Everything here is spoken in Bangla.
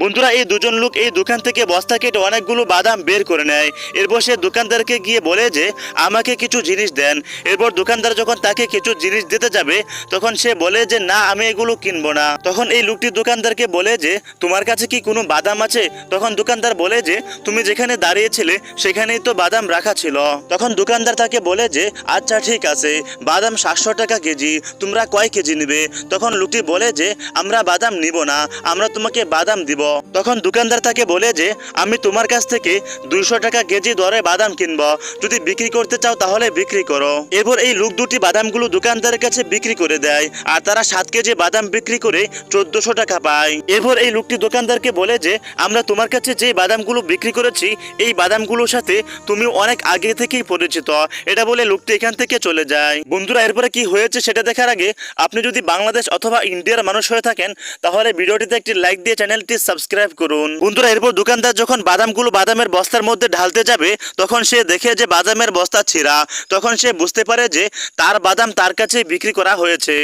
বন্ধুরা এই দুজন লোক এই দোকান থেকে বস্তা কেটে অনেকগুলো বাদাম বের করে নেয়। এরপর সে দোকানদারকে গিয়ে বলে যে আমাকে কিছু জিনিস দেন। এরপর দোকানদার যখন তাকে কিছু জিনিস দিতে যাবে তখন সে বলে যে না আমি এগুলো কিনবো না। তখন এই লোকটি দোকানদারকে বলে যে তোমার কাছে কি কোনো বাদাম আছে? তখন দোকানদার বলে যে তুমি যেখানে দাঁড়িয়েছিলে সেখানেই তো বাদাম রাখা ছিল। তখন দোকানদার তাকে বলে যে আচ্ছা ঠিক আছে, বাদাম 700 টাকা কেজি, তোমরা কয় কেজি নিবে? তখন লোকটি বলে যে আমরা বাদাম নিব না, আমরা তোমাকে বাদাম দিব। তখন দোকানদার তাকে বলে যে আমি তোমার কাছ থেকে 200 টাকা কেজি দরে বাদাম কিনবো, যদি বিক্রি করতে চাও তাহলে বিক্রি করো। এরপর এই লোক দুটি বাদামগুলো দোকানদারের কাছে বিক্রি করে দেয় আর তারা 7 কেজি বাদাম বিক্রি করে 1400 টাকা পায়। এরপর এই লোকটি দোকানদারকে বলে যে আমরা তোমার কাছে যে বাদামগুলো বিক্রি করেছি এই বাদামগুলোর সাথে তুমি অনেক আগে থেকেই পরিচিত। এটা বলে লোকটি এখান থেকে চলে যায়। বন্ধুরা এরপরে কি হয়েছে সেটা দেখার আগে আপনি যদি বাংলাদেশ অথবা ইন্ডিয়ার মানুষ হয়ে থাকেন তাহলে ভিডিওটিতে একটি লাইক দিয়ে চ্যানেলটি সাবস্ক্রাইব করুন। বন্ধুরা এরপর দোকানদার যখন বাদামগুলো বাদামের বস্তার মধ্যে ঢালতে যাবে তখন সে দেখে যে বাদামের বস্তা ছিঁড়া। তখন সে বুঝতে পারে যে তার বাদাম তার কাছে বিক্রি করা হয়েছে।